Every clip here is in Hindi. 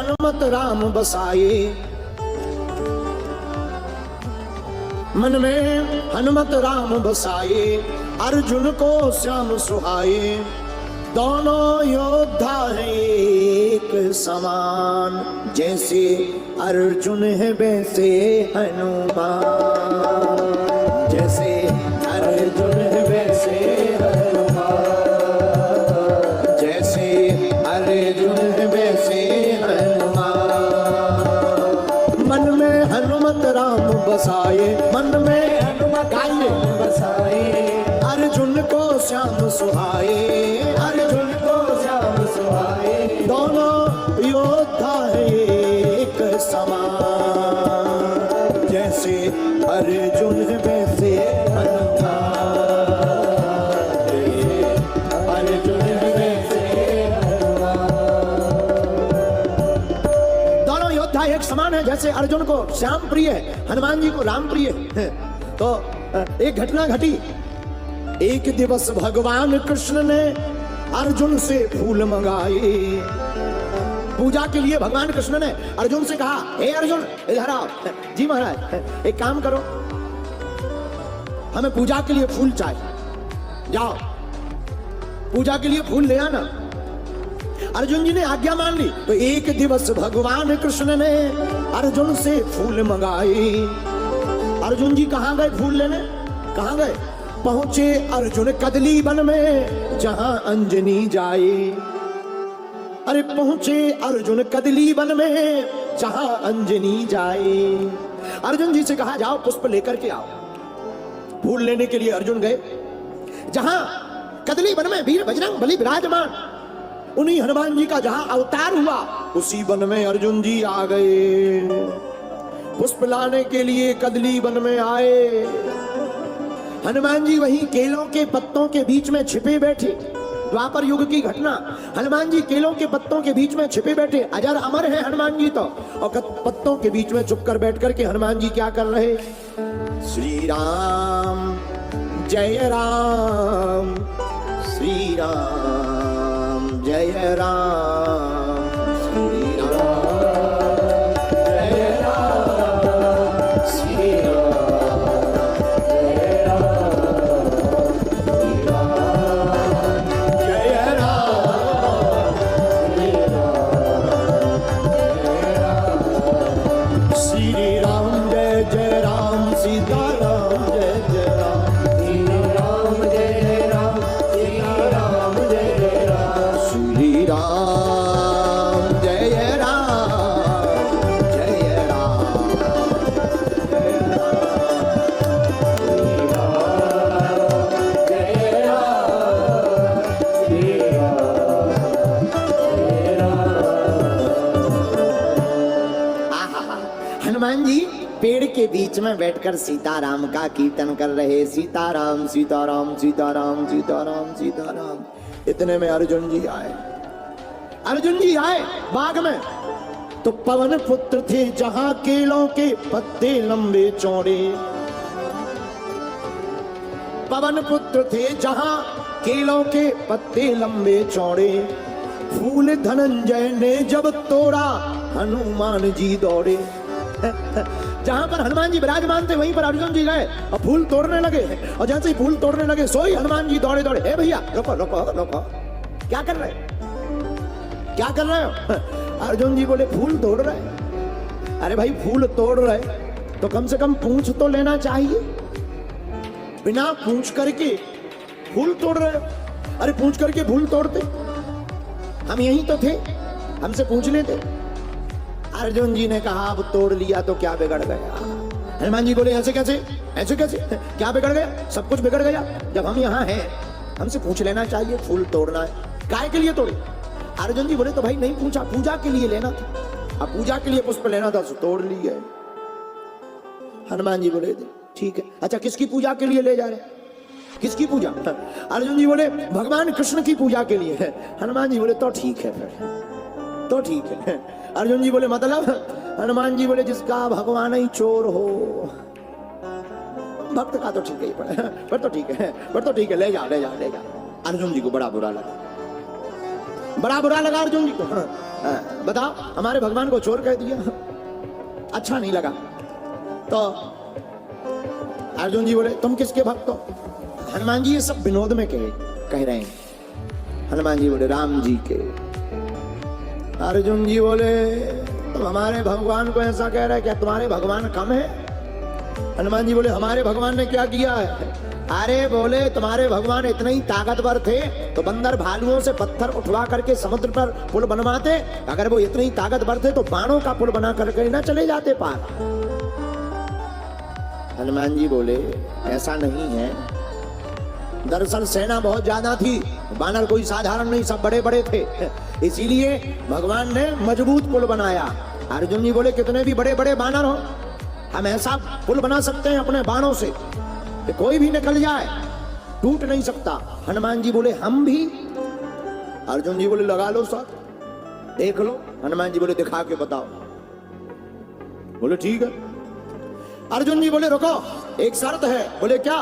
हनुमत राम बसाए, मन में हनुमत राम बसाए, अर्जुन को श्याम सुहाए। दोनों योद्धा है एक समान, जैसे अर्जुन है वैसे हनुमान। जैसे अर्जुन है वैसे हनुमान, जैसे अर्जुन है वैसे हनुमान। मन में हनुमत राम बसाए, मन में हनुमत राम बसाए, अर्जुन को श्याम सुहाए, अर्जुन को श्याम सुहाए। दोनों योद्धा है एक समान, जैसे अर्जुन है वैसे हनुमान। अर्जुन है वैसे हनुमान। दोनों योद्धा एक समान है, जैसे अर्जुन को श्याम प्रिय है, हनुमान जी को राम प्रिय है। तो एक घटना घटी। एक दिवस भगवान कृष्ण ने अर्जुन से फूल मंगाए। पूजा के लिए भगवान कृष्ण ने अर्जुन से कहा, हे अर्जुन इधर आओ। जी महाराज, एक काम करो, हमें पूजा के लिए फूल चाहिए, जाओ पूजा के लिए फूल ले आना। अर्जुन जी ने आज्ञा मान ली। तो एक दिवस भगवान कृष्ण ने अर्जुन से फूल मंगाए। अर्जुन जी कहां गए फूल लेने? कहां गए? पहुंचे अर्जुन कदली वन में, जहां अंजनी जाए। अरे पहुंचे अर्जुन कदली वन में, जहां अंजनी जाए। अर्जुन जी से कहा, जाओ पुष्प लेकर के आओ। फूल लेने के लिए अर्जुन गए। जहां कदली वन में वीर बजरंग बली विराजमान, उन्हीं हनुमान जी का जहां अवतार हुआ, उसी वन में अर्जुन जी आ गए। पुष्प लाने के लिए कदली वन में आए। हनुमान जी वहीं केलों के पत्तों के बीच में छिपे बैठे। द्वापर युग की घटना, हनुमान जी केलों के पत्तों के बीच में छिपे बैठे। अजर अमर है हनुमान जी तो। और पत्तों के बीच में चुप कर बैठ करके हनुमान जी क्या कर रहे? श्री राम जय राम, श्री राम जय राम, श्री राम जय राम, श्री के बीच में बैठकर सीताराम का कीर्तन कर रहे। सीताराम सीताराम सीताराम सीताराम सीताराम। इतने में अर्जुन जी आए। अर्जुन जी आए बाग में। तो पवन पुत्र थे जहां केलों के पत्ते लंबे चौड़े। पवन पुत्र थे जहां केलों के पत्ते लंबे चौड़े। फूल धनंजय ने जब तोड़ा, हनुमान जी दौड़े। जहां पर हनुमान जी विराजमान थे वहीं पर अर्जुन जी गए और फूल तोड़ने लगे। और जैसे ही फूल तोड़ने लगे, सोई हनुमान जी दौड़े दौड़े, हे भैया रुको रुको रुको, क्या कर रहे हो? क्या कर रहे हो? अर्जुन जी बोले, फूल तोड़ रहे। अरे भाई फूल तोड़ रहे तो कम से कम पूंछ तो लेना चाहिए। बिना पूंछ करके फूल तोड़ रहे। अरे पूंछ करके फूल तोड़ते, हम यहीं तो थे, हमसे पूछ लेते। अर्जुन जी ने कहा, अब तोड़ लिया तो क्या बिगड़ गया? हनुमान जी बोले, ऐसे कैसे? ऐसे कैसे? क्या बिगड़ गया? सब कुछ बिगड़ गया। जब हम यहाँ हैं, हमसे पूछ लेना चाहिए, फूल तोड़ना है, काहे के लिए तोड़े? अर्जुन जी बोले, तो भाई नहीं पूछा, पूजा के लिए लेना था। अब पूजा के लिए पुष्प लेना था तो तोड़ लिए। हनुमान जी बोले, ठीक है। अच्छा किसकी पूजा के लिए ले जा रहे? किसकी पूजा? अर्जुन जी बोले, भगवान कृष्ण की पूजा के लिए। हनुमान जी बोले, तो ठीक है फिर, तो ठीक है। अर्जुन जी बोले, मतलब? हनुमान जी बोले, जिसका भगवान ही चोर हो। भक्त का तो ठीक है, पर तो ठीक है, पर तो ठीक है, ले जा ले जा ले जा। अर्जुन जी को बड़ा बुरा लगा, बड़ा बुरा लगा अर्जुन जी को। बताओ हमारे भगवान को चोर कह दिया, अच्छा नहीं लगा। तो अर्जुन जी बोले तुम किसके भक्त हो? हनुमान जी ये सब विनोद में कह रहे हैं। हनुमान जी बोले राम जी के। अर्जुन जी बोले तुम हमारे भगवान को ऐसा कह रहे हैं, क्या तुम्हारे भगवान कम है? हनुमान जी बोले हमारे भगवान ने क्या किया है? अरे बोले तुम्हारे भगवान इतने ही ताकतवर थे तो बंदर भालुओं से पत्थर उठवा करके समुद्र पर पुल बनवाते। अगर वो इतने ही ताकतवर थे तो बाणों का पुल बना करके ना चले जाते पार। हनुमान जी बोले ऐसा नहीं है, दरअसल सेना बहुत ज्यादा थी, बानर कोई साधारण नहीं, सब बड़े बड़े थे, इसीलिए भगवान ने मजबूत पुल बनाया। अर्जुन जी बोले कितने भी बड़े बड़े बानर हो, हम ऐसा पुल बना सकते हैं अपने बाणों से कि कोई भी निकल जाए, टूट नहीं सकता। हनुमान जी बोले हम भी। अर्जुन जी बोले लगा लो सर, देख लो। हनुमान जी बोले दिखा के बताओ। बोले ठीक है। अर्जुन जी बोले रुको, एक शर्त है। बोले क्या?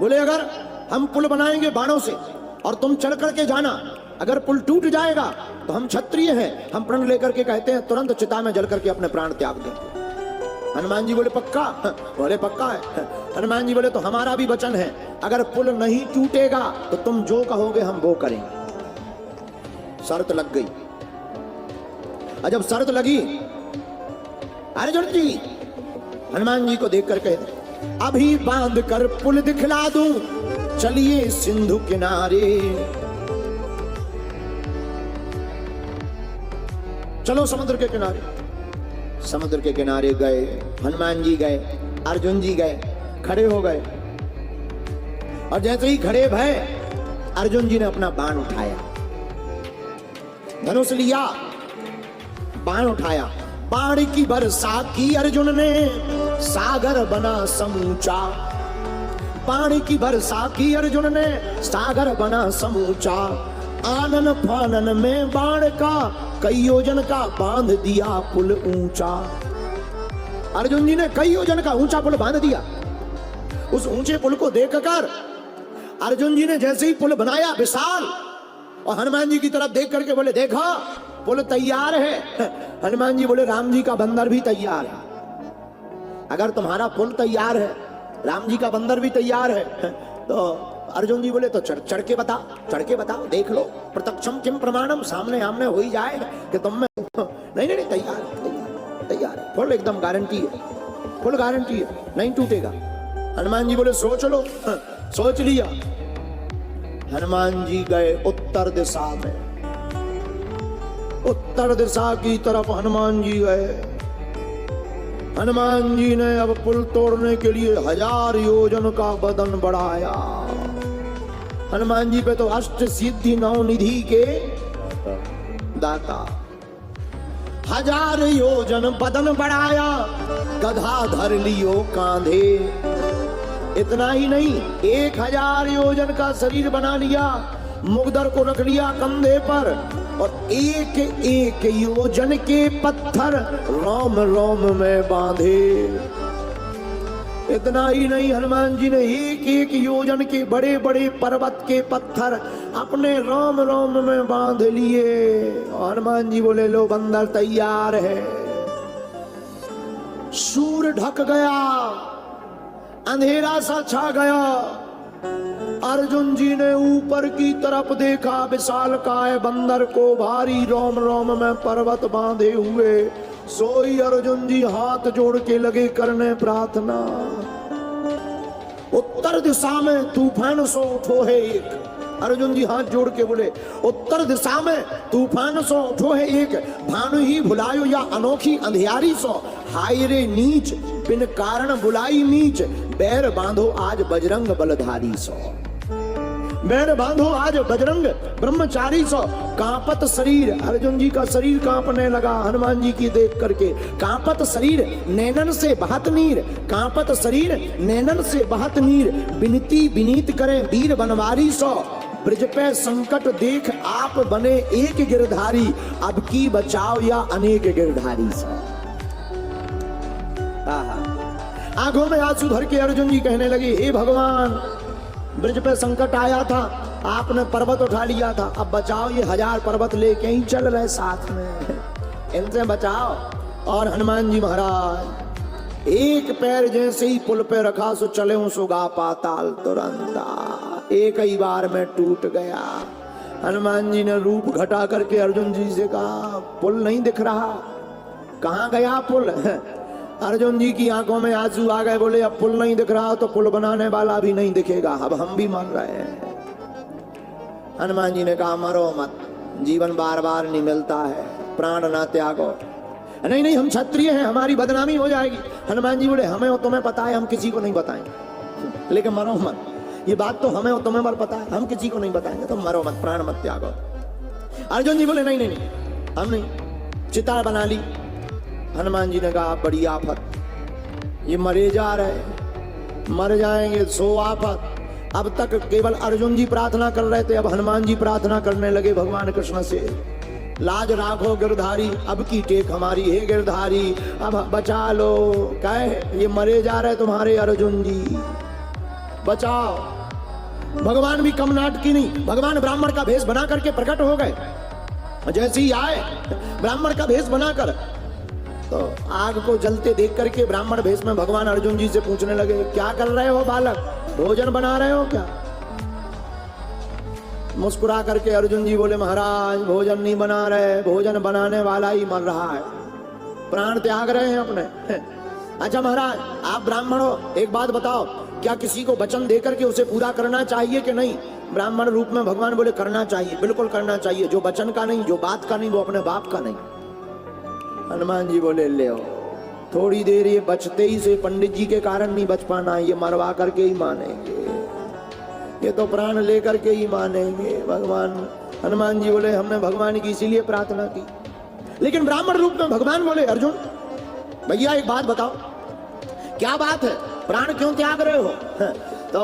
बोले अगर हम पुल बनाएंगे बाणों से और तुम चढ़ करके जाना, अगर पुल टूट जाएगा तो हम क्षत्रिय हैं, हम प्रण लेकर के कहते हैं तुरंत चिता में जल करके अपने प्राण त्याग दें। हनुमान जी बोले पक्का? बोले पक्का है। हनुमान जी बोले तो हमारा भी वचन है, अगर पुल नहीं टूटेगा तो तुम जो कहोगे हम वो करेंगे। शर्त लग गई। और जब शर्त लगी, अर्जुन जी हनुमान जी को देख कर कहते अभी बांध कर पुल दिखला दूं, चलिए सिंधु किनारे। चलो समुद्र के किनारे। समुद्र के किनारे गए, हनुमान जी गए, अर्जुन जी गए, खड़े हो गए। और जैसे ही खड़े भय, अर्जुन जी ने अपना बाण उठाया, धनुष लिया, बाण उठाया, बाण की वर्षा की अर्जुन ने, सागर बना समूचा। बाण की वर्षा की अर्जुन ने, सागर बना समूचा। आनन फानन में बाण का, कई योजन का बांध दिया पुल ऊंचा। अर्जुन जी ने कई योजन का ऊंचा पुल बांध दिया। उस ऊंचे पुल को देखकर अर्जुन जी ने जैसे ही पुल बनाया विशाल, और हनुमान जी की तरफ देख करके बोले देखा पुल तैयार है। हनुमान जी बोले राम जी का बंदर भी तैयार है। अगर तुम्हारा पुल तैयार है, राम जी का बंदर भी तैयार है, तो अर्जुन जी बोले तो चढ़ के बता, चढ़ के बता, देख लो। प्रत्यक्षम किम प्रमाणम, सामने आमने हो ही जाएगा कि तुम में। नहीं नहीं तैयार तैयार है, फुल एकदम गारंटी है, फुल गारंटी है, नहीं टूटेगा। हनुमान जी बोले सोच लो। सोच लिया। हनुमान जी गए उत्तर दिशा में, उत्तर दिशा की तरफ हनुमान जी गए। हनुमान जी ने अब पुल तोड़ने के लिए 1000 योजन का बदन बढ़ाया। हनुमान जी पे तो अष्ट सिद्धि 9 निधि के दाता। 1000 योजन बदन बढ़ाया, गधा धर लियो कांधे। इतना ही नहीं, 1000 योजन का शरीर बना लिया, मुगदर को रख लिया कंधे पर, और एक एक योजन के पत्थर रोम रोम में बांधे। इतना ही नहीं, हनुमान जी ने एक एक योजन के बड़े बड़े पर्वत के पत्थर अपने रोम रोम में बांध लिए। हनुमान जी बोले लो बंदर तैयार है। सूर्य ढक गया, अंधेरा सा छा गया। अर्जुन जी ने ऊपर की तरफ देखा, विशालकाय बंदर को भारी रोम रोम में पर्वत बांधे हुए। सोई अर्जुन जी हाथ जोड़ के लगे करने प्रार्थना। उत्तर दिशा में तूफान सो उठो है एक। अर्जुन जी हाथ जोड़ के बोले उत्तर दिशा में तूफान सो उठो है एक। भानु ही भुलायो या अनोखी अंधियारी सो, हाय रे नीच बिन कारण बुलाई नीच। बैर बांधो आज बजरंग बलधारी सो, बैर बांधो आज बजरंग ब्रह्मचारी सो। कांपत शरीर, अर्जुन जी का शरीर कांपने लगा हनुमान जी की देख करके। कांपत शरीर नैनन से बहत नीर, कांपत शरीर नैनन से बहत नीर। विनती विनीत करें वीर बनवारी सो, ब्रज पे संकट देख आप बने एक गिरधारी। अब की बचाओ या अनेक गिरधारी सो। आंखों में आंसू भर के अर्जुन जी कहने लगे हे भगवान, ब्रज पे संकट आया था, आपने पर्वत उठा लिया था, अब बचाओ ये 1000 पर्वत लेके ही चल रहे साथ में, इनसे बचाओ। और हनुमान जी महाराज एक पैर जैसे ही पुल पे रखा सो चले सुगा पाताल तुरंत, एक ही बार में टूट गया। हनुमान जी ने रूप घटा करके अर्जुन जी से कहा पुल नहीं दिख रहा, कहाँ गया पुल? अर्जुन जी की आंखों में आंसू आ गए, बोले अब पुल नहीं दिख रहा तो पुल बनाने वाला भी नहीं दिखेगा, अब हम भी मान रहे हैं। हनुमान जी ने कहा मरो मत, जीवन बार बार नहीं मिलता है, प्राण ना त्यागो। नहीं नहीं हम क्षत्रिय हैं, हमारी बदनामी हो जाएगी। हनुमान जी बोले हमें और तुम्हें पता है, हम किसी को नहीं बताएंगे, लेकिन मरो मत, ये बात तो हमें और तुम्हें पर पता है, हम किसी को नहीं बताएंगे, तो मरो मत, प्राण मत त्यागो। अर्जुन जी बोले नहीं नहीं नहीं हम नहीं, चिता बना ली। हनुमान जी ने कहा बड़ी आफत, ये मरे जा रहे, मर जाएंगे, सो आफत। अब तक केवल अर्जुन जी प्रार्थना कर रहे थे, अब हनुमान जी प्रार्थना करने लगे भगवान कृष्ण से, लाज राखो गिरधारी, अब की टेक हमारी है गिरधारी, अब बचा लो। कहे ये मरे जा रहे तुम्हारे अर्जुन जी, बचाओ। भगवान भी कम नाटकी नहीं, भगवान ब्राह्मण का भेष बना करके प्रकट हो गए। जैसे ही आए ब्राह्मण का भेष बनाकर, तो आग को जलते देख करके ब्राह्मण भेष में भगवान अर्जुन जी से पूछने लगे क्या कर रहे हो बालक, भोजन बना रहे हो क्या? मुस्कुरा करके अर्जुन जी बोले महाराज भोजन नहीं बना रहे, भोजन बनाने वाला ही मर रहा है, प्राण त्याग रहे हैं अपने। अच्छा महाराज आप ब्राह्मण हो, एक बात बताओ, क्या किसी को वचन देकर के उसे पूरा करना चाहिए कि नहीं? ब्राह्मण रूप में भगवान बोले करना चाहिए, बिल्कुल करना चाहिए, जो वचन का नहीं, जो बात का नहीं, वो अपने बाप का नहीं। हनुमान जी बोले ले आओ, थोड़ी देर ये बचते ही से पंडित जी के कारण नहीं बच पाना, ये मरवा करके ही मानेंगे, ये तो प्राण लेकर के ही मानेंगे। भगवान हनुमान जी बोले हमने भगवान की इसीलिए प्रार्थना की। लेकिन ब्राह्मण रूप में भगवान बोले अर्जुन भैया एक बात बताओ, क्या बात है, प्राण क्यों त्याग रहे हो? तो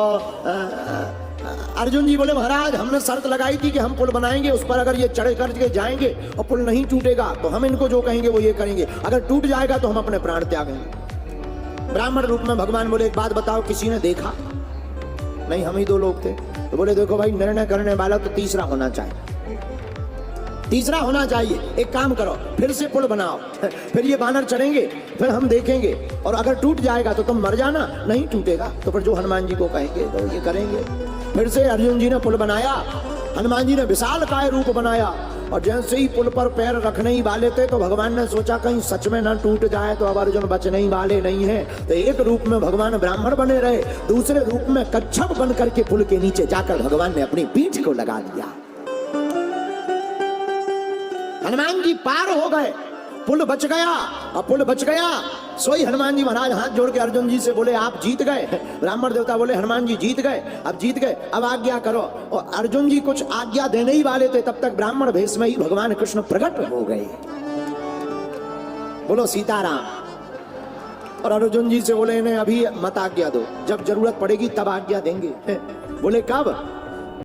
अर्जुन जी बोले महाराज हमने शर्त लगाई थी कि हम पुल बनाएंगे, उस पर अगर ये चढ़ करके जाएंगे और पुल नहीं टूटेगा तो हम इनको जो कहेंगे वो ये करेंगे, अगर टूट जाएगा तो हम अपने प्राण त्यागेंगे। ब्राह्मण रूप में भगवान बोले एक बात बताओ, किसी ने देखा? नहीं, हम ही 2 लोग थे। तो बोले देखो भाई निर्णय करने वाला तो तीसरा होना चाहिए, तीसरा होना चाहिए। एक काम करो फिर से पुल बनाओ, फिर ये बानर चढ़ेंगे, फिर हम देखेंगे, और अगर टूट जाएगा तो तुम मर जाना, नहीं टूटेगा तो फिर जो हनुमान जी को कहेंगे तो ये करेंगे। फिर से अर्जुन जी ने पुल बनाया, हनुमान जी ने विशाल काय रूप बनाया, और जैसे ही पुल पर पैर रखने ही वाले थे तो भगवान ने सोचा कहीं सच में ना टूट जाए, तो अब अर्जुन बचने ही वाले नहीं है। तो एक रूप में भगवान ब्राह्मण बने रहे, दूसरे रूप में कच्छप बन करके पुल के नीचे जाकर भगवान ने अपनी पीठ को लगा दिया। हनुमान जी पार हो गए, पुल बच गया। अब पुल बच गया, सोई हनुमान जी महाराज हाथ जोड़ के अर्जुन जी से बोले आप जीत गए। ब्राह्मण देवता बोले हनुमान जी जीत गए, अब जीत गए, अब आज्ञा करो। और अर्जुन जी कुछ आज्ञा देने ही वाले थे, तब तक ब्राह्मण भेष में ही भगवान कृष्ण प्रकट हो गए। बोलो सीताराम। और अर्जुन जी से बोले इन्हें अभी मत आज्ञा दो, जब जरूरत पड़ेगी तब आज्ञा देंगे। बोले कब?